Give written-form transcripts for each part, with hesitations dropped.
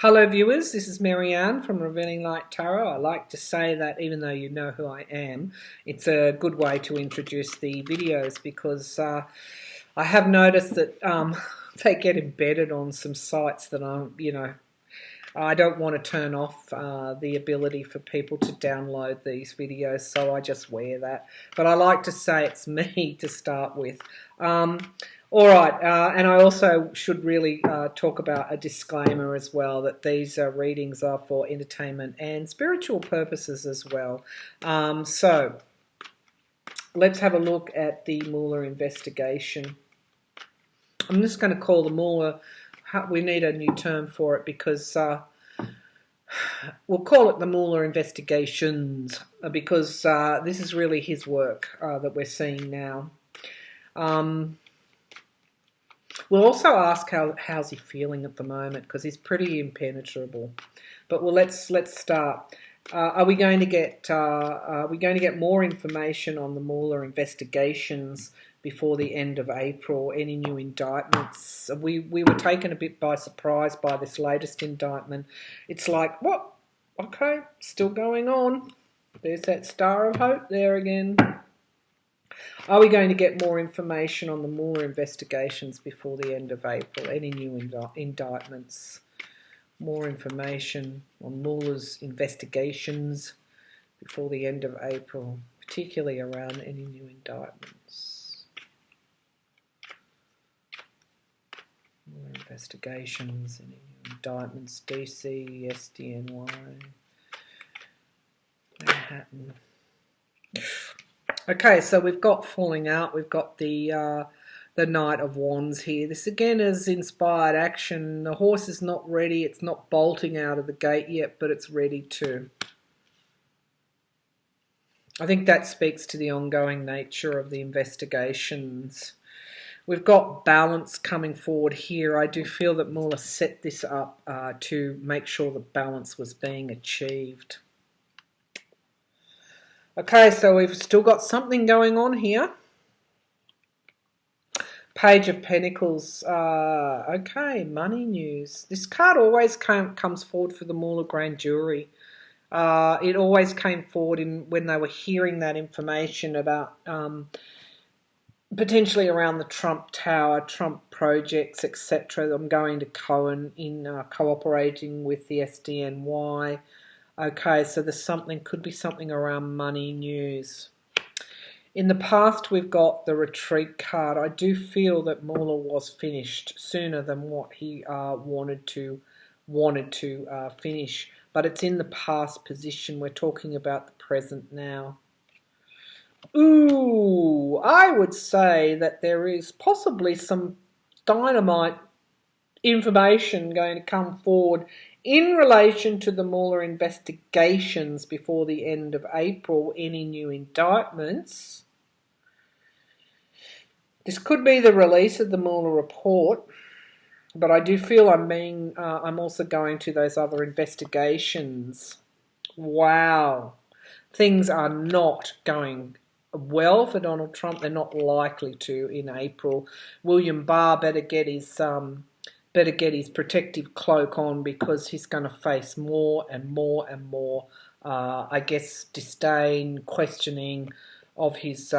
Hello viewers, this is Marianne from Revealing Light Tarot. I like to say that even though you know who I am, it's a good way to introduce the videos because I have noticed that they get embedded on some sites that I don't want to turn off the ability for people to download these videos, so I just wear that. But I like to say it's me to start with. All right, and I also should really talk about a disclaimer as well, that these readings are for entertainment and spiritual purposes as well. So let's have a look at the Mueller investigation. I'm just going to call the Mueller, we need a new term for it because we'll call it the Mueller investigations because this is really his work that we're seeing now. We'll also ask how's he feeling at the moment because he's pretty impenetrable. But let's start. Are we going to get more information on the Mueller investigations before the end of April? Any new indictments? We were taken a bit by surprise by this latest indictment. It's like, what? Okay, still going on. There's that star of hope there again. Are we going to get more information on the Mueller investigations before the end of April? Any new indictments? More information on Mueller's investigations before the end of April, particularly around any new indictments. Mueller investigations, any new indictments, DC, SDNY, Manhattan. Okay, so we've got falling out. We've got the Knight of Wands here. This again is inspired action. The horse is not ready. It's not bolting out of the gate yet, but it's ready to. I think that speaks to the ongoing nature of the investigations. We've got balance coming forward here. I do feel that Mueller set this up to make sure that balance was being achieved. Okay, so we've still got something going on here. Page of Pentacles. Okay, money news. This card always comes forward for the Mueller grand jury. It always came forward when they were hearing that information about potentially around the Trump Tower, Trump projects, etc. I'm going to Cohen in cooperating with the SDNY. Okay, so there's could be something around money news. In the past, we've got the retreat card. I do feel that Mueller was finished sooner than what he wanted to finish, but it's in the past position. We're talking about the present now. Ooh, I would say that there is possibly some dynamite information going to come forward in relation to the Mueller investigations before the end of April. Any new indictments? This could be the release of the Mueller report, but I do feel I'm also going to those other investigations. Wow, things are not going well for Donald Trump. They're not likely to in April. William Barr better get his protective cloak on because he's going to face more and more and more, I guess, disdain, questioning of his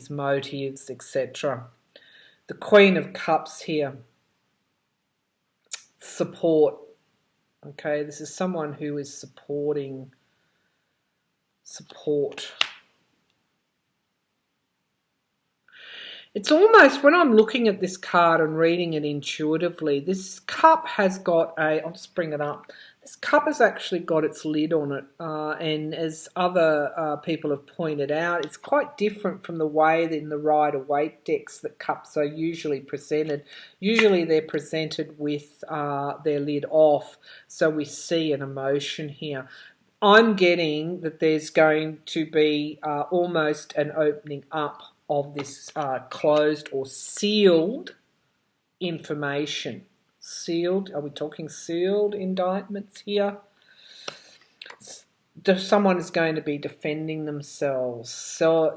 motives, etc. The Queen of Cups here. Support. Okay, this is someone who is supporting. Support. It's almost, when I'm looking at this card and reading it intuitively, this cup has got I'll just bring it up. This cup has actually got its lid on it, and as other people have pointed out, it's quite different from the way that in the Rider-Waite decks that cups are usually presented. Usually they're presented with their lid off, so we see an emotion here. I'm getting that there's going to be almost an opening up of this closed or sealed information. Sealed, are we talking sealed indictments here? Someone is going to be defending themselves. So,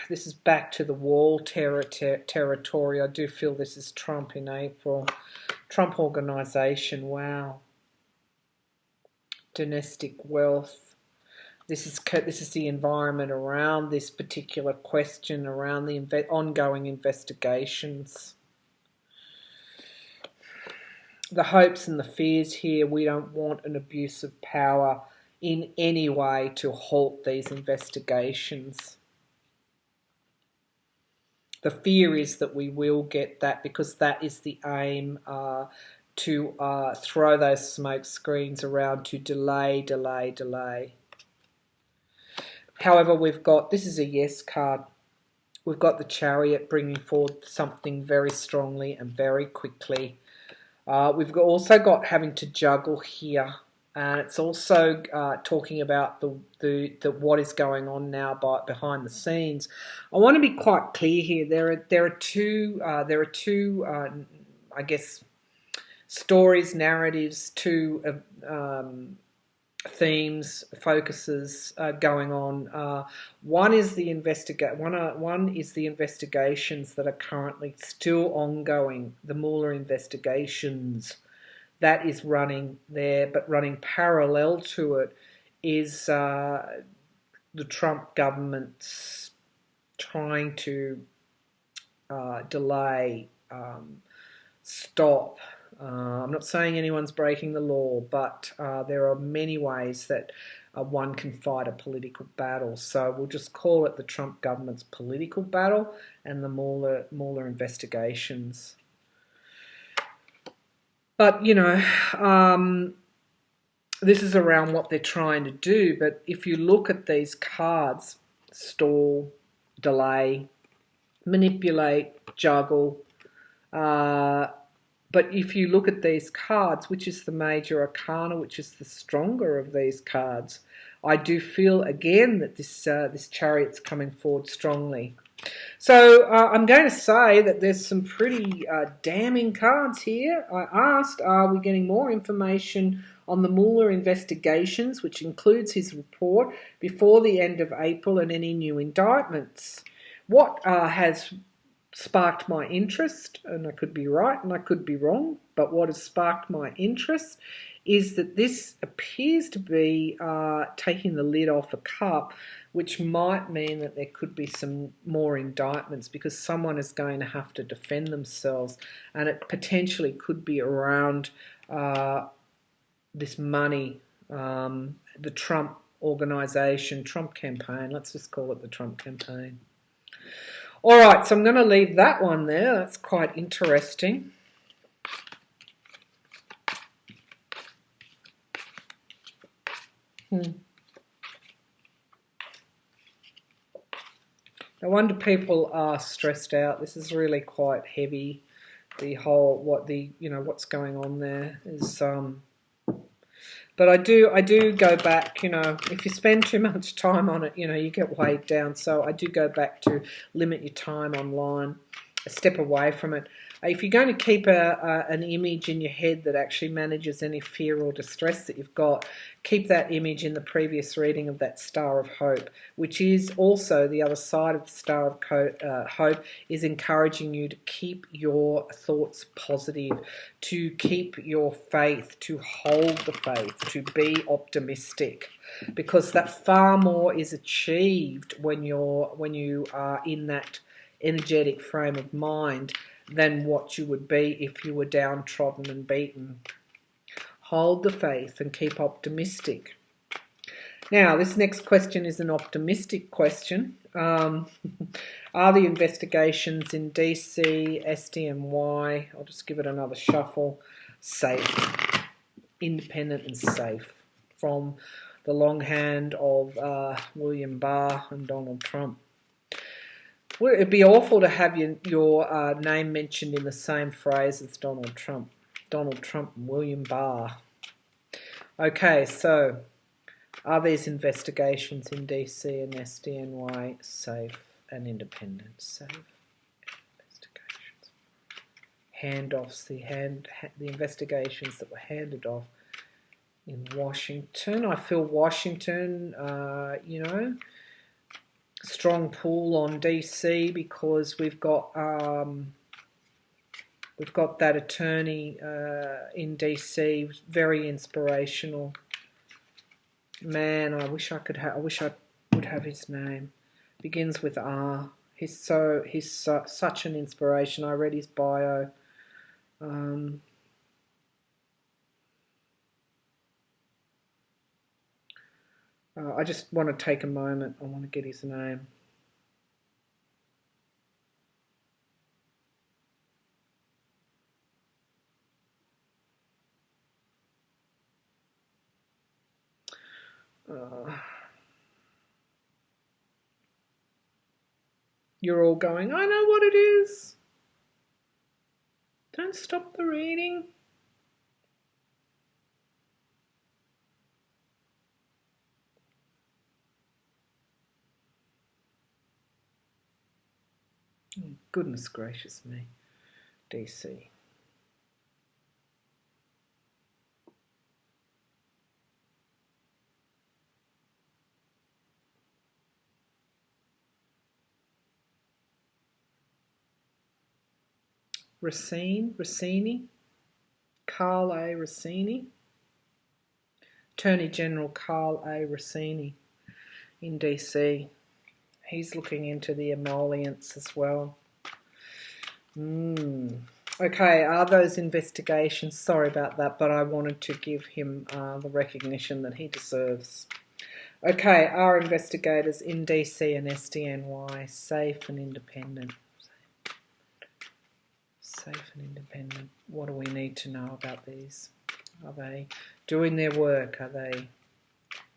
this is back to the wall territory. I do feel this is Trump in April. Trump Organization, wow. domestic wealth. This is the environment around this particular question, around the ongoing investigations. The hopes and the fears here, we don't want an abuse of power in any way to halt these investigations. The fear is that we will get that, because that is the aim, to throw those smoke screens around to delay. However, this is a yes card. We've got the Chariot bringing forward something very strongly and very quickly. We've also got having to juggle here, and it's also talking about the what is going on now behind the scenes. I want to be quite clear here. There are two I guess stories, narratives, two themes, focuses going on. One is the investigations that are currently still ongoing, the Mueller investigations. That is running there, but running parallel to it is the Trump government's trying to delay, stop. I'm not saying anyone's breaking the law, but there are many ways that one can fight a political battle. So we'll just call it the Trump government's political battle and the Mueller investigations. But, this is around what they're trying to do. But if you look at these cards, stall, delay, manipulate, juggle, but if you look at these cards, which is the major arcana, which is the stronger of these cards, I do feel again that this Chariot's coming forward strongly. So I'm going to say that there's some pretty damning cards here. I asked, are we getting more information on the Mueller investigations, which includes his report, before the end of April, and any new indictments? What has sparked my interest, and I could be right and I could be wrong, but what has sparked my interest is that this appears to be taking the lid off a cup, which might mean that there could be some more indictments, because someone is going to have to defend themselves, and it potentially could be around this money, the Trump organisation, Trump campaign. Let's just call it the Trump campaign. All right, so I'm going to leave that one there. That's quite interesting. No wonder people are stressed out. This is really quite heavy. The whole, what's going on there is, but I do go back, if you spend too much time on it, you get weighed down. So I do go back to limit your time online, step away from it. If you're going to keep an image in your head that actually manages any fear or distress that you've got, keep that image in the previous reading of that Star of Hope, which is also the other side of the Star of Hope, is encouraging you to keep your thoughts positive, to keep your faith, to hold the faith, to be optimistic, because that far more is achieved when you are in that energetic frame of mind than what you would be if you were downtrodden and beaten. Hold the faith and keep optimistic. Now, this next question is an optimistic question. Are the investigations in DC, SDNY, I'll just give it another shuffle, safe, independent and safe, from the long hand of William Barr and Donald Trump? Well, it'd be awful to have your name mentioned in the same phrase as Donald Trump. Donald Trump and William Barr. Okay, so are these investigations in DC and SDNY safe and independent? Safe investigations. Handoffs, the investigations that were handed off in Washington. I feel Washington, strong pull on DC, because we've got that attorney in DC, very inspirational, Man, I wish I could have. I wish I would have his name. Begins with R. He's such an inspiration. I read his bio. I just want to take a moment. I want to get his name. You're all going, I know what it is. Don't stop the reading. Oh, goodness gracious me. DC. Rossini, Carl A. Rossini, Attorney General Carl A. Rossini in DC. He's looking into the emollients as well. Okay, are those investigations? Sorry about that, but I wanted to give him the recognition that he deserves. Okay, are investigators in DC and SDNY safe and independent? Safe and independent. What do we need to know about these? Are they doing their work? Are they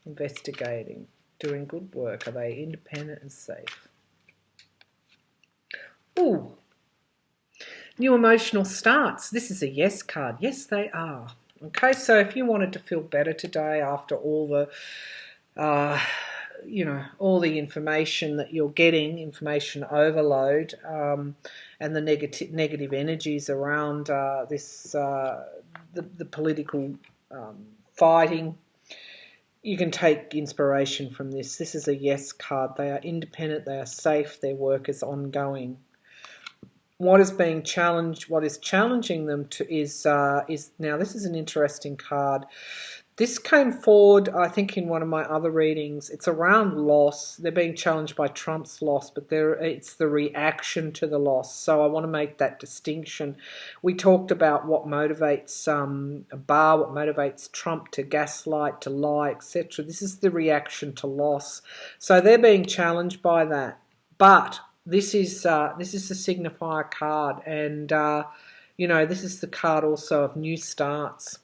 investigating? Doing good work? Are they independent and safe? Ooh. New emotional starts. This is a yes card. Yes, they are. Okay, so if you wanted to feel better today after all the all the information that you're getting, information overload, and the negative energies around the political fighting, you can take inspiration from this. This is a yes card. They are independent, they are safe, their work is ongoing. What is being challenged, what is challenging them to is now this is an interesting card. This came forward, I think, in one of my other readings. It's around loss. They're being challenged by Trump's loss, but it's the reaction to the loss. So I want to make that distinction. We talked about what motivates Barr, what motivates Trump to gaslight, to lie, etc. This is the reaction to loss. So they're being challenged by that. But this is a signifier card, and this is the card also of new starts.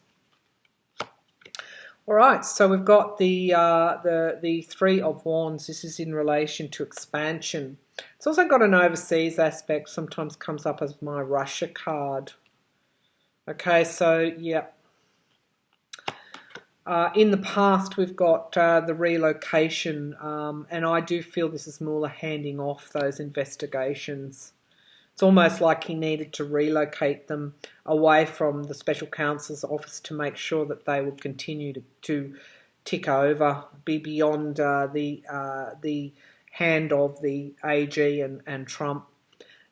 All right, so we've got the Three of Wands. This is in relation to expansion. It's also got an overseas aspect. Sometimes comes up as my Russia card. Okay, so yeah. In the past, we've got the relocation, and I do feel this is Mueller handing off those investigations. It's almost like he needed to relocate them away from the special counsel's office to make sure that they would continue to tick over, be beyond the hand of the AG and Trump.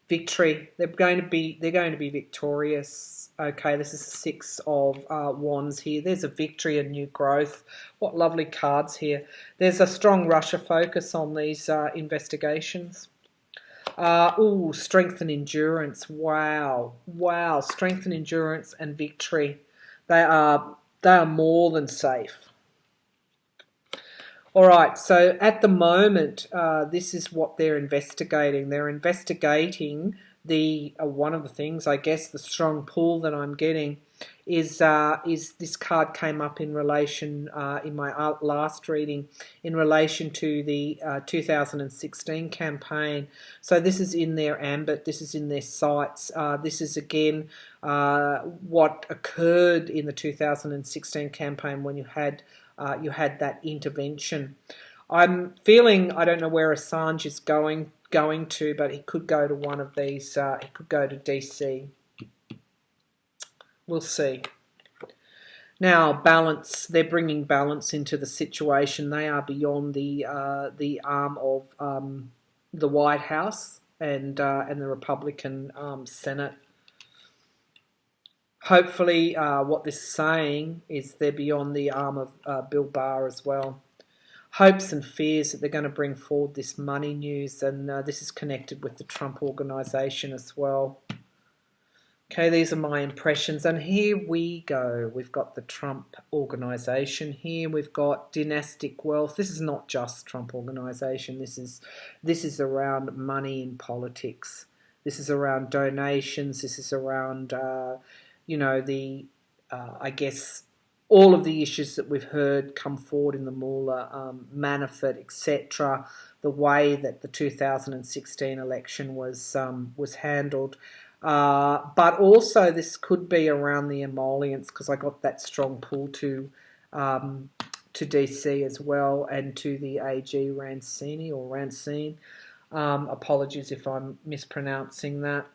Victory. They're going to be victorious. Okay, this is the Six of Wands here. There's a victory and new growth. What lovely cards here. There's a strong Russia focus on these investigations. Strength and endurance. Wow. Strength and endurance and victory. They are more than safe. All right, so at the moment, this is what they're investigating. They're investigating the one of the things, I guess, the strong pull that I'm getting is this card came up in relation in my last reading in relation to the 2016 campaign. So this is in their ambit, this is in their sights. This is again what occurred in the 2016 campaign when you had that intervention. I'm feeling, I don't know where Assange is going to, but he could go to one of these. He could go to DC. We'll see. Now, balance. They're bringing balance into the situation. They are beyond the arm of the White House and the Republican Senate. Hopefully, what this is saying is they're beyond the arm of Bill Barr as well. Hopes and fears that they're going to bring forward this money news, and this is connected with the Trump organisation as well. Okay, these are my impressions, and here we go. We've got the Trump organisation here. We've got dynastic wealth. This is not just Trump organisation. This is around money in politics. This is around donations. This is around, I guess, all of the issues that we've heard come forward in the Mueller, Manafort, etc. The way that the 2016 election was handled. But also this could be around the emollients, because I got that strong pull to DC as well, and to the AG Rancine. Apologies if I'm mispronouncing that.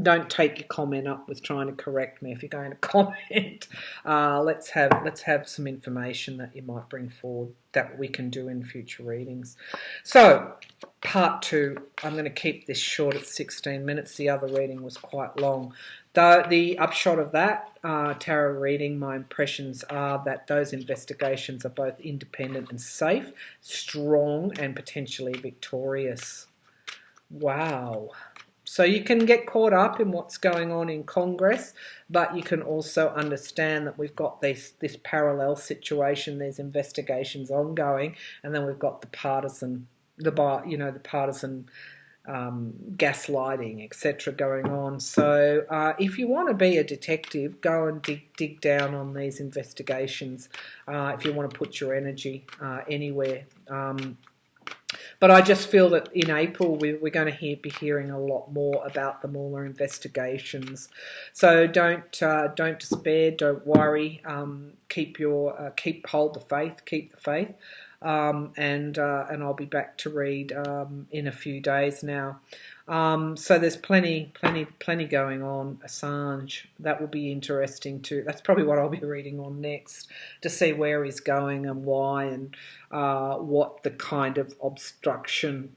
Don't take your comment up with trying to correct me if you're going to comment. Let's have some information that you might bring forward that we can do in future readings. So, part 2. I'm going to keep this short at 16 minutes. The other reading was quite long. The upshot of that tarot reading, my impressions are that those investigations are both independent and safe, strong, and potentially victorious. Wow. So you can get caught up in what's going on in Congress, but you can also understand that we've got this parallel situation. There's investigations ongoing, and then we've got the partisan gaslighting, etc. going on. So if you want to be a detective, go and dig down on these investigations. If you want to put your energy anywhere. But I just feel that in April we're going to be hearing a lot more about the Mueller investigations. So don't despair, don't worry. Hold the faith, keep the faith, and I'll be back to read in a few days now. So there's plenty going on. Assange, that will be interesting too. That's probably what I'll be reading on next, to see where he's going and why, and what the kind of obstruction.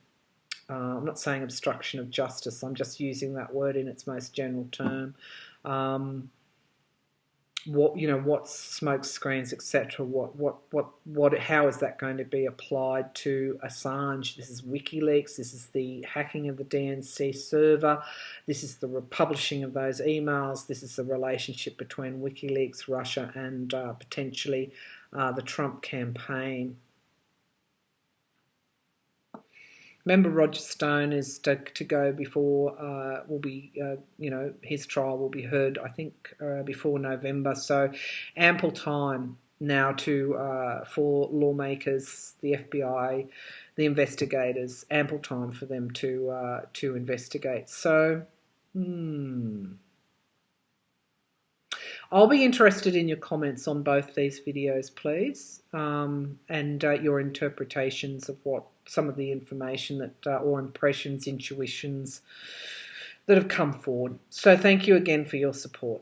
I'm not saying obstruction of justice. I'm just using that word in its most general term. What smoke screens, etc. How is that going to be applied to Assange? This is WikiLeaks. This is the hacking of the DNC server. This is the republishing of those emails. This is the relationship between WikiLeaks, Russia, and potentially the Trump campaign. Remember, Roger Stone is to go before his trial will be heard, I think, before November. So ample time now for lawmakers, the FBI, the investigators, ample time for them to investigate. So, I'll be interested in your comments on both these videos, please, and your interpretations of what some of the information that, or impressions, intuitions that have come forward. So thank you again for your support.